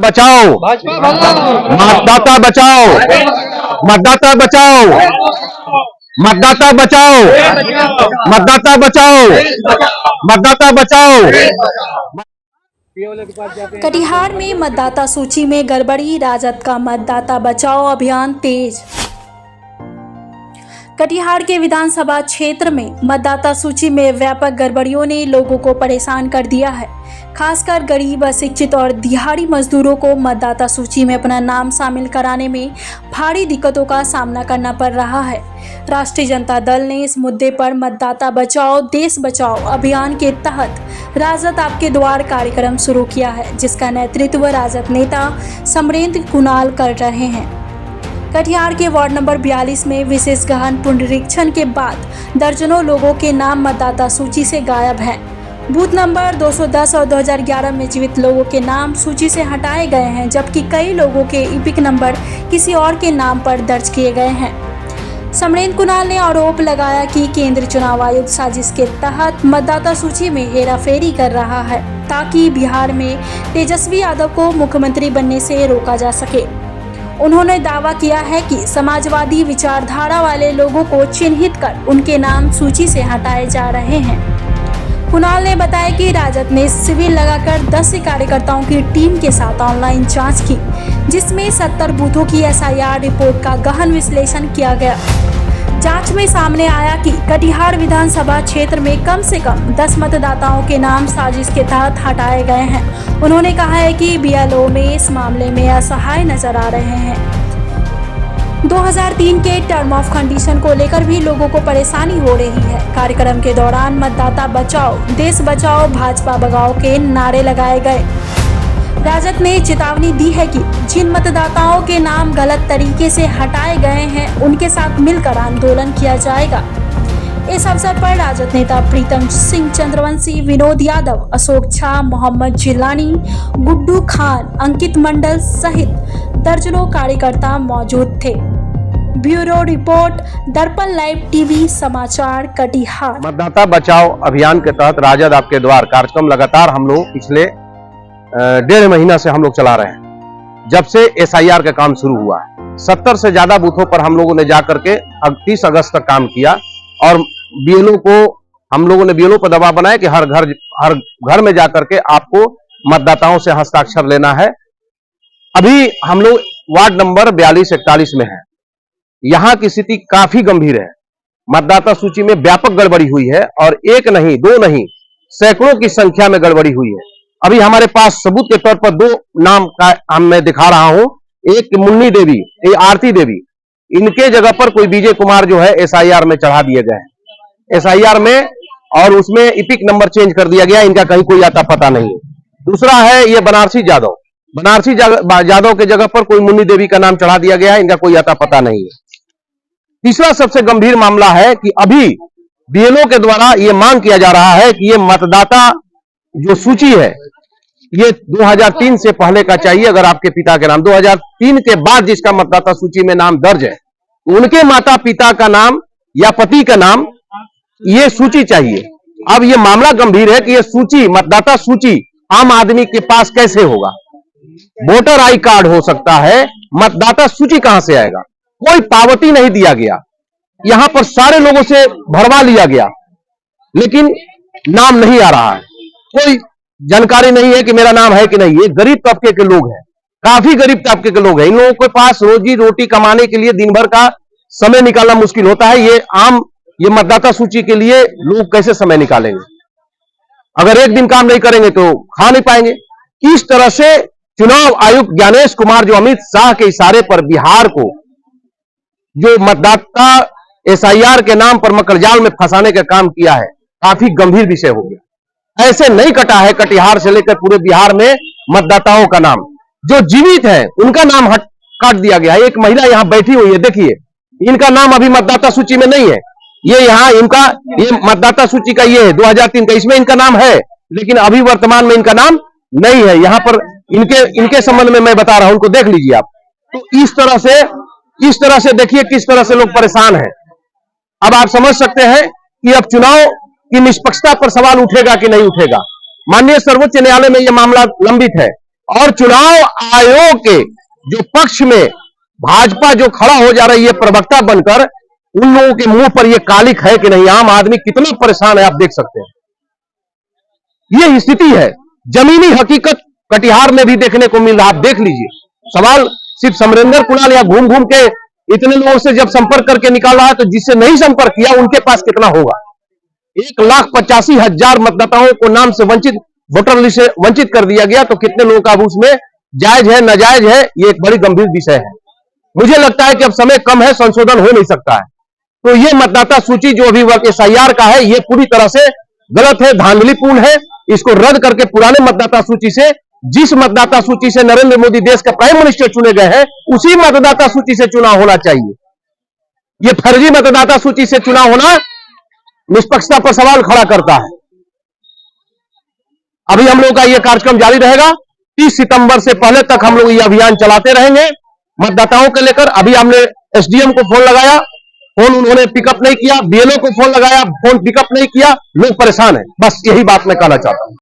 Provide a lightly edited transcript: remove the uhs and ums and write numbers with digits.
बचाओ, मतदाता बचाओ, मतदाता बचाओ, मतदाता बचाओ, मतदाता बचाओ, मतदाता बचाओ। कटिहार में मतदाता सूची में गड़बड़ी, राजद का मतदाता बचाओ अभियान तेज। कटिहार के विधानसभा क्षेत्र में मतदाता सूची में व्यापक गड़बड़ियों ने लोगों को परेशान कर दिया है। खासकर गरीब, अशिक्षित और दिहाड़ी मजदूरों को मतदाता सूची में अपना नाम शामिल कराने में भारी दिक्कतों का सामना करना पड़ रहा है। राष्ट्रीय जनता दल ने इस मुद्दे पर मतदाता बचाओ देश बचाओ अभियान के तहत राजद आपके द्वार कार्यक्रम शुरू किया है, जिसका नेतृत्व राजद नेता समरेंद्र कुणाल कर रहे हैं। कटिहार के वार्ड नंबर 42 में विशेष गहन पुनरीक्षण के बाद दर्जनों लोगों के नाम मतदाता सूची से गायब हैं। बूथ नंबर 210 और 2011 में जीवित लोगों के नाम सूची से हटाए गए हैं, जबकि कई लोगों के इपिक नंबर किसी और के नाम पर दर्ज किए गए हैं। समरेंद्र कुणाल ने आरोप लगाया कि केंद्रीय चुनाव आयोग साजिश के तहत मतदाता सूची में हेराफेरी कर रहा है, ताकि बिहार में तेजस्वी यादव को मुख्यमंत्री बनने से रोका जा सके। उन्होंने दावा किया है कि समाजवादी विचारधारा वाले लोगों को चिन्हित कर उनके नाम सूची से हटाए जा रहे हैं। कुणाल ने बताया कि राजद ने शिविर लगाकर 10 कार्यकर्ताओं की टीम के साथ ऑनलाइन जांच की, जिसमें 70 बूथों की SIR रिपोर्ट का गहन विश्लेषण किया गया। जांच में सामने आया कि कटिहार विधानसभा क्षेत्र में कम से कम 10 मतदाताओं के नाम साजिश के तहत हटाए गए हैं। उन्होंने कहा है कि BLO में इस मामले में असहाय नजर आ रहे हैं। 2003 के टर्म ऑफ कंडीशन को लेकर भी लोगों को परेशानी हो रही है। कार्यक्रम के दौरान मतदाता बचाओ देश बचाओ भाजपा भगाओ के नारे लगाए गए। राजद ने चेतावनी दी है कि जिन मतदाताओं के नाम गलत तरीके से हटाए गए हैं उनके साथ मिलकर आंदोलन किया जाएगा। इस अवसर पर राजद नेता प्रीतम सिंह चंद्रवंशी, विनोद यादव, अशोक झा, मोहम्मद जिलानी, गुड्डू खान, अंकित मंडल सहित दर्जनों कार्यकर्ता मौजूद थे। ब्यूरो रिपोर्ट, दर्पण लाइव टीवी समाचार, कटिहार। मतदाता बचाओ अभियान के तहत राजद आपके द्वार कार्यक्रम लगातार हम लोग पिछले 1.5 महीना से हम लोग चला रहे हैं। जब से SIR का काम शुरू हुआ है, 70 से ज्यादा बूथों पर हम लोगों ने जाकर के 30 अगस्त तक काम किया और BLO को हम लोगों ने BLO पर दबाव बनाया कि हर घर में जाकर के आपको मतदाताओं से हस्ताक्षर लेना है। अभी हम लोग वार्ड नंबर 42-41 में हैं। यहाँ की स्थिति काफी गंभीर है। मतदाता सूची में व्यापक गड़बड़ी हुई है और एक नहीं, दो नहीं, सैकड़ों की संख्या में गड़बड़ी हुई है। अभी हमारे पास सबूत के तौर पर 2 नाम का मैं दिखा रहा हूं। एक मुन्नी देवी, एक आरती देवी, इनके जगह पर कोई विजय कुमार जो है SIR में चढ़ा दिए गए हैं SIR में, और उसमें इपिक नंबर चेंज कर दिया गया। इनका कहीं कोई आता पता नहीं है। दूसरा है ये बनारसी जादव के जगह पर कोई मुन्नी देवी का नाम चढ़ा दिया गया है। इनका कोई आता पता नहीं है। तीसरा सबसे गंभीर मामला है कि अभी BLO के द्वारा यह मांग किया जा रहा है कि ये मतदाता जो सूची है ये 2003 से पहले का चाहिए। अगर आपके पिता के नाम 2003 के बाद जिसका मतदाता सूची में नाम दर्ज है, उनके माता पिता का नाम या पति का नाम, ये सूची चाहिए। अब ये मामला गंभीर है कि ये सूची, मतदाता सूची आम आदमी के पास कैसे होगा? वोटर आई कार्ड हो सकता है, मतदाता सूची कहां से आएगा? कोई पावती नहीं दिया गया। यहां पर सारे लोगों से भरवा लिया गया, लेकिन नाम नहीं आ रहा है। कोई जानकारी नहीं है कि मेरा नाम है कि नहीं। ये गरीब तबके के लोग हैं, काफी गरीब तबके के लोग हैं। इन लोगों के पास रोजी रोटी कमाने के लिए दिन भर का समय निकालना मुश्किल होता है। ये मतदाता सूची के लिए लोग कैसे समय निकालेंगे? अगर एक दिन काम नहीं करेंगे तो खा नहीं पाएंगे। इस तरह से चुनाव आयुक्त ज्ञानेश कुमार जो अमित शाह के इशारे पर बिहार को जो मतदाता SIR के नाम पर मकड़जाल में फंसाने का काम किया है, काफी गंभीर विषय हो गया। ऐसे नहीं कटा है कटिहार से लेकर पूरे बिहार में मतदाताओं का नाम। जो जीवित है उनका नाम काट दिया गया है। एक महिला यहां बैठी हुई है, देखिए, इनका नाम अभी मतदाता सूची में नहीं है। ये मतदाता सूची का ये है 2003 का, इसमें इनका नाम है, लेकिन अभी वर्तमान में इनका नाम नहीं है। यहां पर इनके संबंध में मैं बता रहा हूं, उनको देख लीजिए आप। तो इस तरह से देखिए किस तरह से लोग परेशान हैं। अब आप समझ सकते हैं कि अब चुनाव की निष्पक्षता पर सवाल उठेगा कि नहीं उठेगा। माननीय सर्वोच्च न्यायालय में यह मामला लंबित है। और चुनाव आयोग के जो पक्ष में भाजपा जो खड़ा हो जा रही है प्रवक्ता बनकर, उन लोगों के मुंह पर यह कालिक है कि नहीं। आम आदमी कितना परेशान है, आप देख सकते हैं। यह स्थिति है, जमीनी हकीकत कटिहार में भी देखने को मिल रहा। आप देख लीजिए, सवाल सिर्फ समरेंद्र कुणाल या घूम घूम के इतने लोगों से जब संपर्क करके निकाल रहा है, तो जिससे नहीं संपर्क किया उनके पास कितना होगा। 1,85,000 मतदाताओं को नाम से वंचित, वोटर लिस्ट से वंचित कर दिया गया, तो कितने लोगों का अब उसमें जायज है नाजायज है, ये एक बड़ी गंभीर विषय है। मुझे लगता है कि अब समय कम है, संशोधन हो नहीं सकता है। तो ये मतदाता सूची जो अभी SIR का है, ये पूरी तरह से गलत है, धांधलीपूर्ण है। इसको रद्द करके पुराने मतदाता सूची से, जिस मतदाता सूची से नरेंद्र मोदी देश के प्राइम मिनिस्टर चुने गए हैं, उसी मतदाता सूची से चुनाव होना चाहिए। यह फर्जी मतदाता सूची से चुनाव होना निष्पक्षता पर सवाल खड़ा करता है। अभी हम लोग का यह कार्यक्रम जारी रहेगा। 30 सितंबर से पहले तक हम लोग ये अभियान चलाते रहेंगे मतदाताओं के लेकर। अभी हमने SDM को फोन लगाया, फोन उन्होंने पिकअप नहीं किया। BLO को फोन लगाया, फोन पिकअप नहीं किया। लोग परेशान हैं, बस यही बात मैं कहना चाहता हूं।